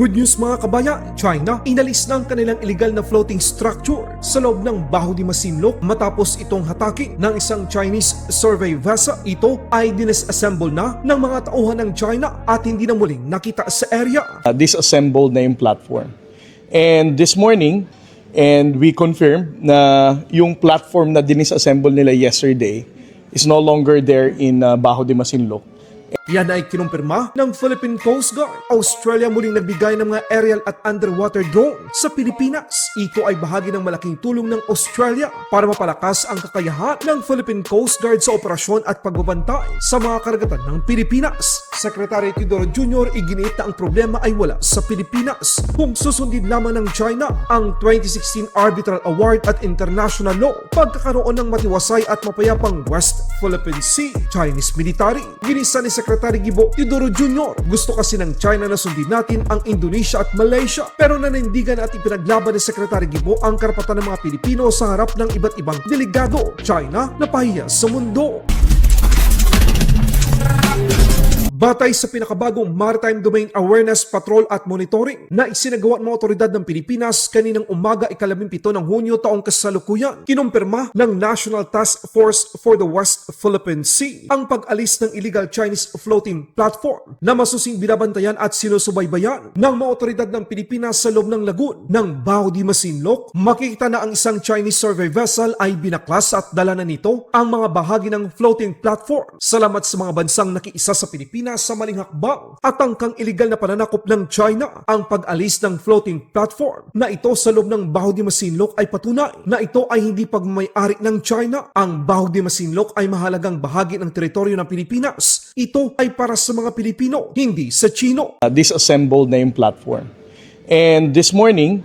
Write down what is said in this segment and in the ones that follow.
Good news mga kabayan, China inalis ng kanilang illegal na floating structure sa loob ng Baho de Masinloc matapos itong hatake ng isang Chinese survey vessel. Ito ay disassemble na ng mga tauhan ng China at hindi na muling nakita sa area. Disassembled na yung platform. And this morning, we confirmed na yung platform na dinisassemble nila yesterday is no longer there in Baho de Masinloc. Yan ay kinumpirma ng Philippine Coast Guard. Australia muling nagbigay ng mga aerial at underwater drone sa Pilipinas. Ito ay bahagi ng malaking tulong ng Australia para mapalakas ang kakayahan ng Philippine Coast Guard sa operasyon at pagbabantay sa mga karagatan ng Pilipinas. Secretary Teodoro Jr. iginiit na ang problema ay wala sa Pilipinas kung susundin lamang ng China ang 2016 Arbitral Award at International Law, pagkakaroon ng matiwasay at mapayapang West Philippine Sea. Chinese military, ginisa ni Secretary Gibo Teodoro Jr. Gusto kasi ng China na sundin natin ang Indonesia at Malaysia, pero nanindigan at ipinaglaban ni Secretary Gibo ang karapatan ng mga Pilipino sa harap ng iba't ibang delegado. China napahiya sa mundo. Batay sa pinakabagong Maritime Domain Awareness Patrol at Monitoring na isinagawa ng mga otoridad ng Pilipinas kaninang umaga 17 ng Hunyo taong kasalukuyan, kinumpirma ng National Task Force for the West Philippine Sea ang pag-alis ng illegal Chinese floating platform na masusing binabantayan at sinusubaybayan ng mga otoridad ng Pilipinas sa loob ng lagoon ng Baho de Masinloc. Makikita na ang isang Chinese survey vessel ay binaklas at dala na nito ang mga bahagi ng floating platform. Salamat sa mga bansang nakiisa sa Pilipinas sa maling hakbang at tangkang iligal na pananakop ng China. Ang pag-alis ng floating platform na ito sa loob ng Baho de Masinloc ay patunay na ito ay hindi pagmamay-ari ng China. Ang Baho de Masinloc ay mahalagang bahagi ng teritoryo ng Pilipinas. Ito ay para sa mga Pilipino, hindi sa Chino. Disassembled na yung platform. And this morning,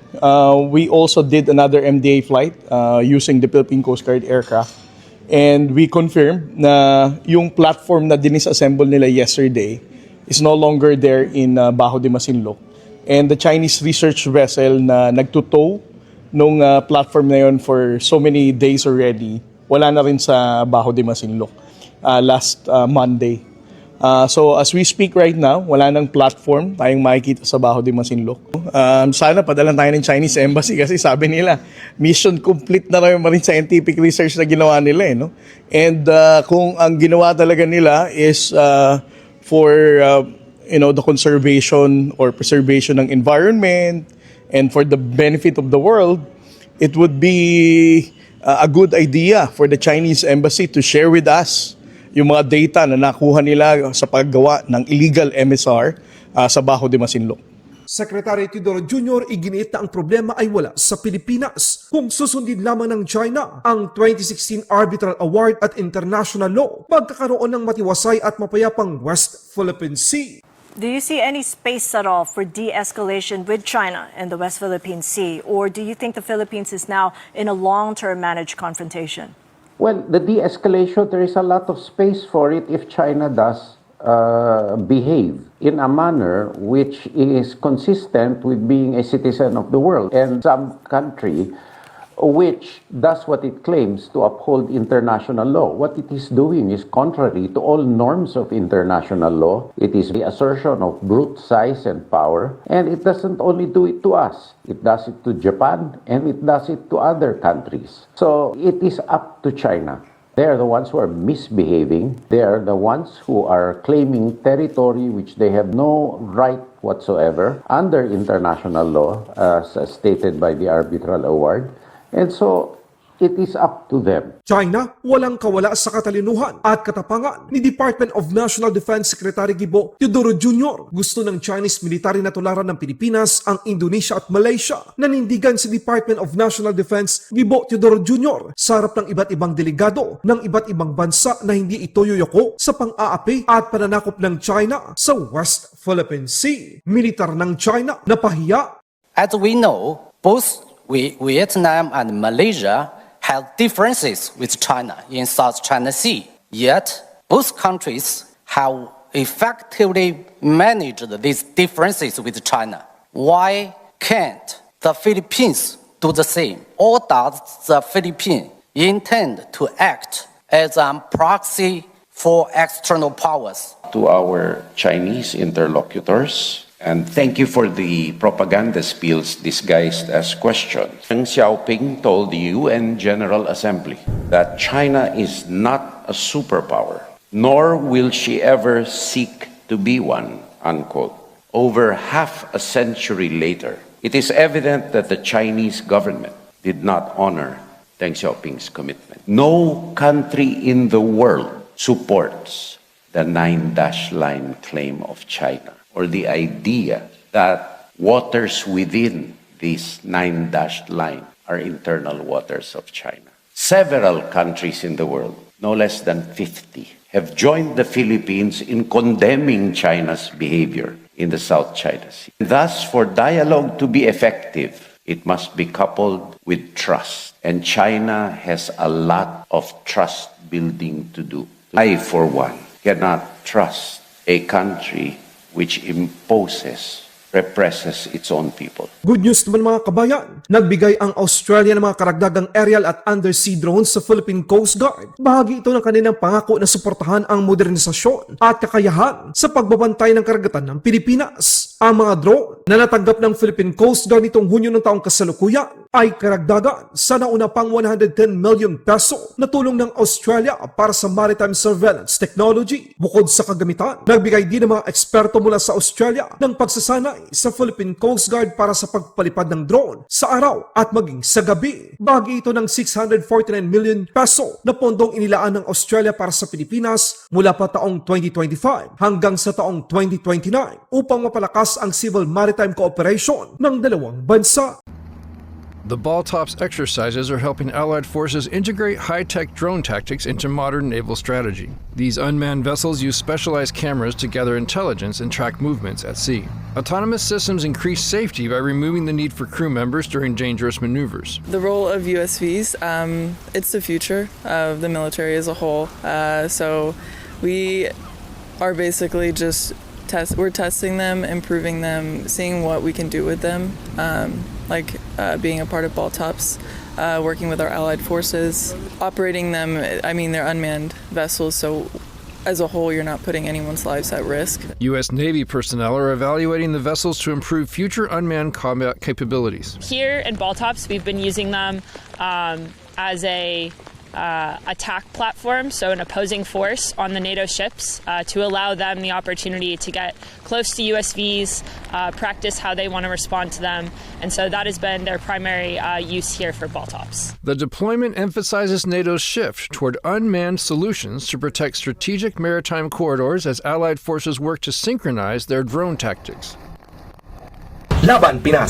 we also did another MDA flight using the Philippine Coast Guard aircraft. And we confirmed na yung platform na dinisassemble nila yesterday is no longer there in Baho de Masinloc. And the Chinese research vessel na nagtutow nung platform na yun for so many days already, wala na rin sa Baho de Masinloc last Monday. So as we speak right now, wala nang platform tayong makikita sa Baho de Masinloc. Sana padala tayo ng Chinese Embassy kasi sabi nila, mission complete na raw yung marine scientific research na ginawa nila. No? And kung ang ginawa talaga nila is for the conservation or preservation ng environment and for the benefit of the world, it would be a good idea for the Chinese Embassy to share with us yung mga data na nakuha nila sa paggawa ng illegal MSR sa Baho de Masinloc. Secretary Teodoro Jr. iginiit na ang problema ay wala sa Pilipinas kung susundin lamang ng China ang 2016 Arbitral Award at International Law, pagkakaroon ng matiwasay at mapayapang West Philippine Sea. Do you see any space at all for de-escalation with China in the West Philippine Sea, or do you think the Philippines is now in a long-term managed confrontation? Well, the de-escalation, there is a lot of space for it if China does behave in a manner which is consistent with being a citizen of the world and some country which does what it claims to uphold international law. What it is doing is contrary to all norms of international law. It is the assertion of brute size and power, and it doesn't only do it to us. It does it to Japan, and it does it to other countries. So it is up to China. They are the ones who are misbehaving. They are the ones who are claiming territory which they have no right whatsoever under international law, as stated by the Arbitral Award. And so, it is up to them. China, walang kawala sa katalinuhan at katapangan ni Department of National Defense Secretary Gibo Teodoro Jr. Gusto ng Chinese military na tularan ng Pilipinas ang Indonesia at Malaysia. Nanindigan si Department of National Defense Gibo Teodoro Jr. sa harap ng iba't ibang delegado ng iba't ibang bansa na hindi ito yuyoko sa pang-aapi at pananakop ng China sa West Philippine Sea. Militar ng China napahiya. As we know, both Vietnam and Malaysia have differences with China in South China Sea. Yet, both countries have effectively managed these differences with China. Why can't the Philippines do the same? Or does the Philippines intend to act as a proxy for external powers? To our Chinese interlocutors And thank you for the propaganda spills disguised as questions. Deng Xiaoping told the UN General Assembly that China is not a superpower, nor will she ever seek to be one, unquote. Over half a century later, it is evident that the Chinese government did not honor Deng Xiaoping's commitment. No country in the world supports the 9-dash line claim of China, or the idea that waters within this 9-dash line are internal waters of China. Several countries in the world, no less than 50, have joined the Philippines in condemning China's behavior in the South China Sea. Thus, for dialogue to be effective, it must be coupled with trust. And China has a lot of trust building to do. I, for one, cannot trust a country which imposes, represses its own people. Good news naman mga kabayan, nagbigay ang Australia ng mga karagdagang aerial at undersea drones sa Philippine Coast Guard. Bahagi ito ng kanilang pangako na suportahan ang modernisasyon at kakayahan sa pagbabantay ng karagatan ng Pilipinas. Ang mga drone na natanggap ng Philippine Coast Guard nitong Hunyo ng taong kasalukuyan ay karagdagan sa nauna pang 110 million peso na tulong ng Australia para sa maritime surveillance technology. Bukod sa kagamitan, nagbigay din ng mga eksperto mula sa Australia ng pagsasanay sa Philippine Coast Guard para sa pagpalipad ng drone sa araw at maging sa gabi. Bahagi ito ng 649 million peso na pondong inilaan ng Australia para sa Pilipinas mula pa taong 2025 hanggang sa taong 2029 upang mapalakas ang civil maritime cooperation ng dalawang bansa. The Baltops exercises are helping Allied forces integrate high-tech drone tactics into modern naval strategy. These unmanned vessels use specialized cameras to gather intelligence and track movements at sea. Autonomous systems increase safety by removing the need for crew members during dangerous maneuvers. The role of USVs, it's the future of the military as a whole. So we are basically just we're testing them, improving them, seeing what we can do with them. Being a part of Baltops, working with our allied forces, operating them. I mean, they're unmanned vessels, so as a whole, you're not putting anyone's lives at risk. U.S. Navy personnel are evaluating the vessels to improve future unmanned combat capabilities. Here in Baltops, we've been using them as a attack platform, so an opposing force on the NATO ships to allow them the opportunity to get close to USVs, practice how they want to respond to them, and so that has been their primary use here for Baltops. The deployment emphasizes NATO's shift toward unmanned solutions to protect strategic maritime corridors as Allied forces work to synchronize their drone tactics. Laban Pinas.